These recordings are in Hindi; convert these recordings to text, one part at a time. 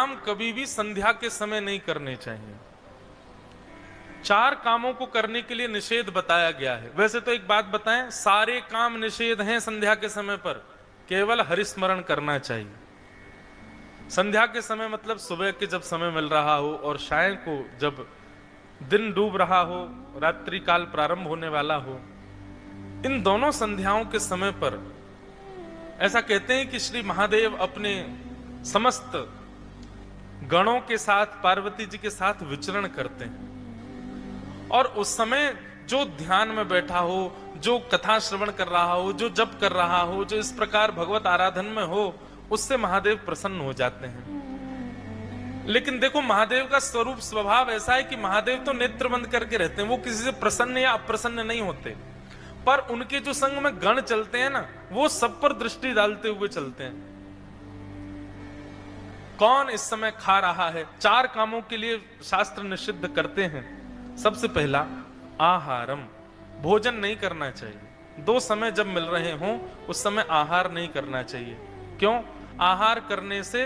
काम कभी भी संध्या के समय नहीं करने चाहिए। 4 कामों को करने के लिए निषेध बताया गया है। वैसे तो एक बात बताएं, सारे काम निषेध हैं संध्या के समय पर, केवल हरिस्मरण करना चाहिए। संध्या के समय मतलब सुबह के जब समय मिल रहा हो और शाम को जब दिन डूब रहा हो, रात्रि काल प्रारंभ होने वाला हो, इन दोनों संध्याओं के समय पर ऐसा कहते हैं कि श्री महादेव अपने समस्त गणों के साथ, पार्वती जी के साथ विचरण करते हैं। और उस समय जो ध्यान में बैठा हो, जो कथा श्रवण कर रहा हो, जो जप कर रहा हो, जो इस प्रकार भगवत आराधन में हो, उससे महादेव प्रसन्न हो जाते हैं। लेकिन देखो, महादेव का स्वरूप स्वभाव ऐसा है कि महादेव तो नेत्र बंद करके रहते हैं, वो किसी से प्रसन्न या अप्रसन्न नहीं होते। पर उनके जो संग में गण चलते हैं ना, वो सब पर दृष्टि डालते हुए चलते हैं। कौन इस समय खा रहा है? 4 कामों के लिए शास्त्र निषिद्ध करते हैं। सबसे पहला आहारम, भोजन नहीं करना चाहिए। 2 समय जब मिल रहे हों उस समय आहार नहीं करना चाहिए। क्यों? आहार करने से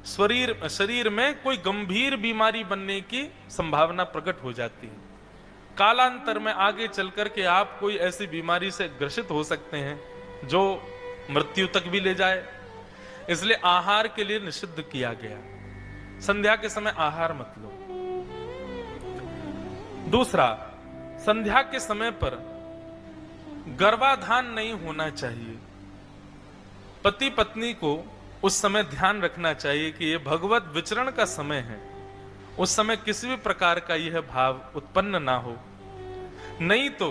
शरीर में कोई गंभीर बीमारी बनने की संभावना प्रकट हो जाती है। कालांतर में आगे चल करके आप कोई ऐसी बीमारी से ग्रसित हो सकते हैं जो मृत्यु तक भी ले जाए। इसलिए आहार के लिए निषिद्ध किया गया। संध्या के समय आहार मत लो। दूसरा, संध्या के समय पर गर्भाधान नहीं होना चाहिए। पति पत्नी को उस समय ध्यान रखना चाहिए कि यह भगवत विचरण का समय है। उस समय किसी भी प्रकार का यह भाव उत्पन्न ना हो, नहीं तो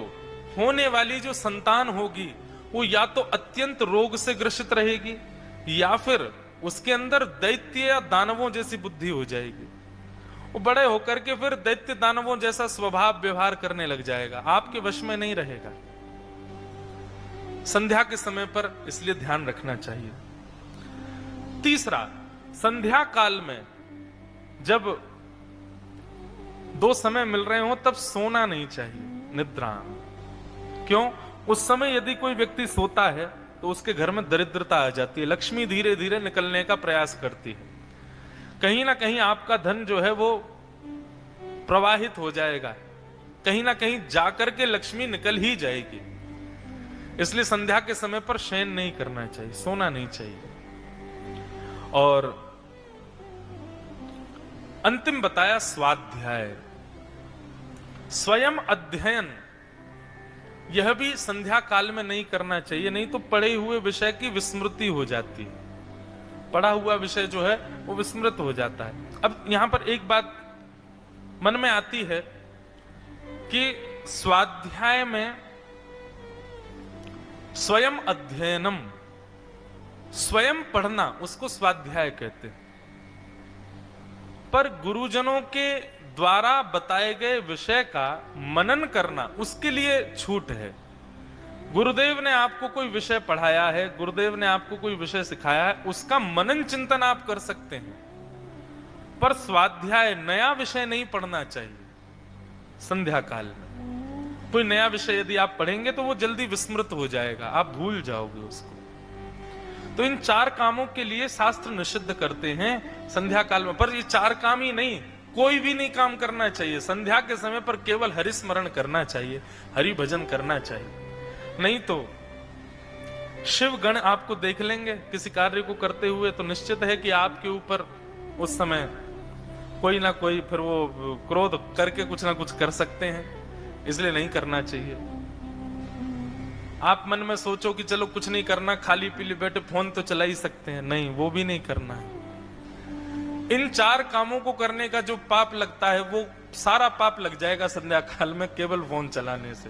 होने वाली जो संतान होगी वो या तो अत्यंत रोग से ग्रसित रहेगी या फिर उसके अंदर दैत्य या दानवों जैसी बुद्धि हो जाएगी। वो बड़े होकर के फिर दैत्य दानवों जैसा स्वभाव व्यवहार करने लग जाएगा, आपके वश में नहीं रहेगा। संध्या के समय पर इसलिए ध्यान रखना चाहिए। तीसरा, संध्या काल में जब 2 समय मिल रहे हो तब सोना नहीं चाहिए, निद्रा। क्यों? उस समय यदि कोई व्यक्ति सोता है तो उसके घर में दरिद्रता आ जाती है, लक्ष्मी धीरे धीरे निकलने का प्रयास करती है। कहीं ना कहीं आपका धन जो है वो प्रवाहित हो जाएगा, कहीं ना कहीं जाकर के लक्ष्मी निकल ही जाएगी। इसलिए संध्या के समय पर शयन नहीं करना चाहिए, सोना नहीं चाहिए। और अंतिम बताया स्वाध्याय, स्वयं अध्ययन, यह भी संध्या काल में नहीं करना चाहिए, नहीं तो पढ़े हुए विषय की विस्मृति हो जाती है। पढ़ा हुआ विषय जो है वो विस्मृत हो जाता है। अब यहां पर एक बात मन में आती है कि स्वाध्याय में स्वयं अध्ययनम, स्वयं पढ़ना, उसको स्वाध्याय कहते हैं। पर गुरुजनों के द्वारा बताए गए विषय का मनन करना, उसके लिए छूट है। गुरुदेव ने आपको कोई विषय पढ़ाया है, गुरुदेव ने आपको कोई विषय सिखाया है, उसका मनन चिंतन आप कर सकते हैं। पर स्वाध्याय, नया विषय नहीं पढ़ना चाहिए। संध्या काल में कोई नया विषय यदि आप पढ़ेंगे तो वो जल्दी विस्मृत हो जाएगा, आप भूल जाओगे उसको। तो इन 4 कामों के लिए शास्त्र निषिद्ध करते हैं संध्या काल में। पर ये 4 काम ही नहीं, कोई भी नहीं काम करना चाहिए। संध्या के समय पर केवल हरिस्मरण करना चाहिए, हरि भजन करना चाहिए। नहीं तो शिव गण आपको देख लेंगे किसी कार्य को करते हुए, तो निश्चित है कि आपके ऊपर उस समय कोई ना कोई फिर वो क्रोध करके कुछ ना कुछ कर सकते हैं। इसलिए नहीं करना चाहिए। आप मन में सोचो कि चलो कुछ नहीं करना, खाली पीली बैठे फोन तो चला ही सकते हैं, नहीं, वो भी नहीं करना है। इन 4 कामों को करने का जो पाप लगता है वो सारा पाप लग जाएगा संध्या काल में केवल फोन चलाने से।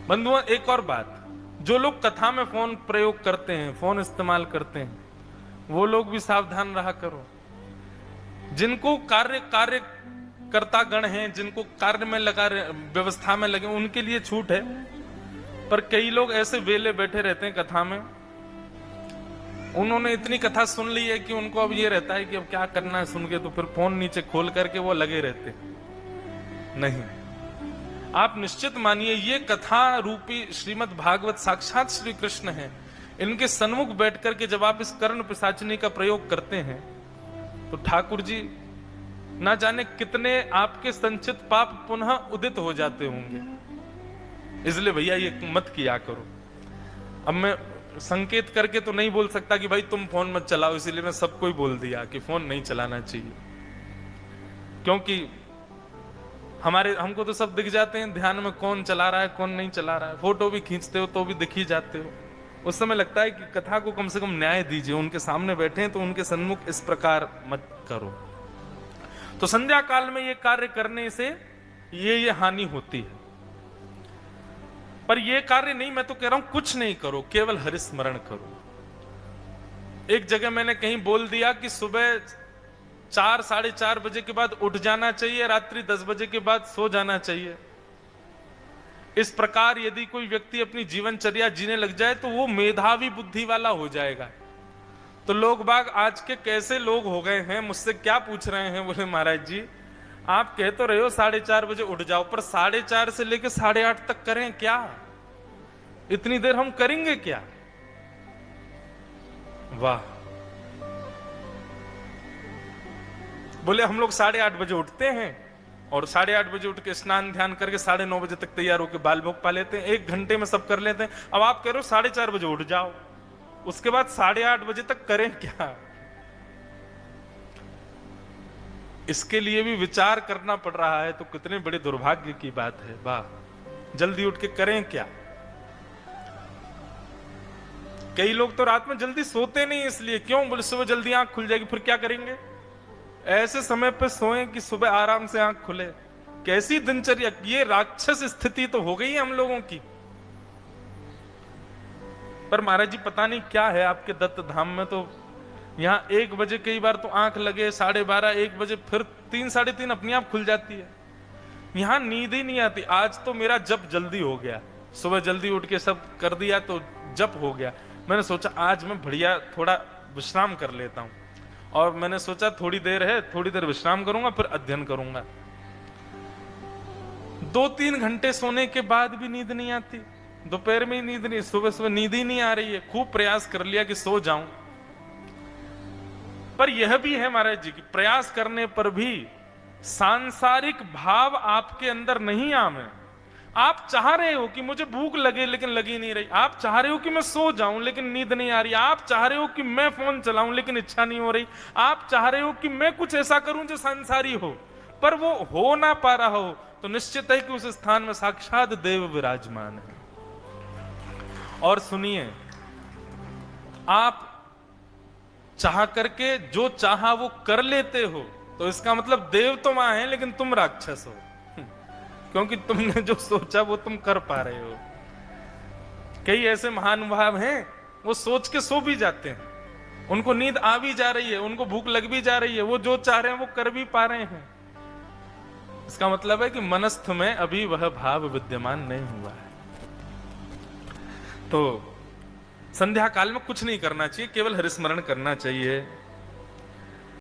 बंधुओं, एक और बात, जो लोग कथा में फोन प्रयोग करते हैं, फोन इस्तेमाल करते हैं, वो लोग भी सावधान रहा करो। जिनको कार्य कर्ता गण हैं, जिनको कार्य में लगा, व्यवस्था में लगे, उनके लिए छूट है। पर कई लोग ऐसे वेले बैठे रहते हैं कथा में, उन्होंने इतनी कथा सुन ली है कि उनको अब ये रहता है कि अब क्या करना है सुन के, तो फिर फोन नीचे खोल करके वो लगे रहते। नहीं, आप निश्चित मानिए ये कथा रूपी श्रीमद् भागवत साक्षात श्री कृष्ण है। इनके सन्मुख बैठ करके जब आप इस कर्ण पिशाचिनी का प्रयोग करते हैं तो ठाकुर जी ना जाने कितने आपके संचित पाप पुनः उदित हो जाते होंगे। इसलिए भैया ये मत किया करो। अब मैं संकेत करके तो नहीं बोल सकता कि भाई तुम फोन मत चलाओ, इसीलिए मैं सबको ही बोल दिया कि फोन नहीं चलाना चाहिए, क्योंकि हमको तो सब दिख जाते हैं ध्यान में, कौन चला रहा है कौन नहीं चला रहा है। फोटो भी खींचते हो तो भी दिख ही जाते हो। उस समय लगता है कि कथा को कम से कम न्याय दीजिए, उनके सामने बैठे हैं तो उनके सन्मुख इस प्रकार मत करो। तो संध्या काल में ये कार्य करने से ये हानि होती है। पर ये कार्य नहीं, मैं तो कह रहा हूं कुछ नहीं करो, केवल हरिस्मरण करो। एक जगह मैंने कहीं बोल दिया कि सुबह 4 साढ़े 4 बजे के बाद उठ जाना चाहिए, रात्रि 10 बजे के बाद सो जाना चाहिए। इस प्रकार यदि कोई व्यक्ति अपनी जीवनचर्या जीने लग जाए तो वो मेधावी बुद्धि वाला हो जाएगा। तो लोग बाग आज के कैसे लोग हो गए हैं, मुझसे क्या पूछ रहे हैं, बोले महाराज जी आप कह तो रहे हो 4:30 बजे उठ जाओ, पर 4:30 से लेकर 8:30 तक करें क्या? इतनी देर हम करेंगे क्या? वाह। बोले हम लोग 8:30 बजे उठते हैं और 8:30 बजे उठ के स्नान ध्यान करके 9:30 बजे तक तैयार होकर बाल भोग पा लेते हैं, 1 घंटे में सब कर लेते हैं। अब आप कह रहे हो 4:30 बजे उठ जाओ, उसके बाद 8:30 बजे तक करें क्या? इसके लिए भी विचार करना पड़ रहा है, तो कितने बड़े दुर्भाग्य की बात है। वाह, जल्दी उठ के करें क्या? कई लोग तो रात में जल्दी सोते नहीं, इसलिए क्यों? बोले सुबह जल्दी आंख खुल जाएगी, फिर क्या करेंगे? ऐसे समय पे सोएं कि सुबह आराम से आंख खुले। कैसी दिनचर्या! ये राक्षस स्थिति तो हो गई है हम लोगों की। पर महाराज जी पता नहीं क्या है आपके दत्त धाम में, तो यहाँ 1 बजे कई बार तो आंख लगे, 12:30 1 बजे, फिर 3 साढ़े 3 अपने आप खुल जाती है। यहाँ नींद ही नहीं आती। आज तो मेरा जप जल्दी हो गया, सुबह जल्दी उठ के सब कर दिया तो जप हो गया। मैंने सोचा आज मैं बढ़िया थोड़ा विश्राम कर लेता हूं, और मैंने सोचा थोड़ी देर है, थोड़ी देर विश्राम करूंगा फिर अध्ययन करूंगा। 2-3 घंटे सोने के बाद भी नींद नहीं आती, दोपहर में नींद नहीं, सुबह सुबह नींद ही नहीं आ रही है। खूब प्रयास कर लिया कि सो जाऊं, पर यह भी है महाराज जी कि प्रयास करने पर भी सांसारिक भाव आपके अंदर नहीं आवे। आप चाह रहे हो कि मुझे भूख लगे लेकिन लगी नहीं रही, आप चाह रहे हो कि मैं सो जाऊं लेकिन नींद नहीं आ रही, आप चाह रहे हो कि मैं फोन चलाऊं लेकिन इच्छा नहीं हो रही, आप चाह रहे हो कि मैं कुछ ऐसा करूं जो संसारी हो, पर वो हो ना पा रहा हो, तो निश्चित है कि उस स्थान में साक्षात देव विराजमान है। और सुनिए, आप चाह करके जो चाहा वो कर लेते हो, तो इसका मतलब देव तो वहां है लेकिन तुम राक्षस हो, क्योंकि तुमने जो सोचा वो तुम कर पा रहे हो। कई ऐसे महानुभाव हैं वो सोच के सो भी जाते हैं, उनको नींद आ भी जा रही है, उनको भूख लग भी जा रही है, वो जो चाह रहे हैं वो कर भी पा रहे हैं। इसका मतलब है कि मनस्थ में अभी वह भाव विद्यमान नहीं हुआ है। तो संध्या काल में कुछ नहीं करना चाहिए, केवल हरिस्मरण करना चाहिए।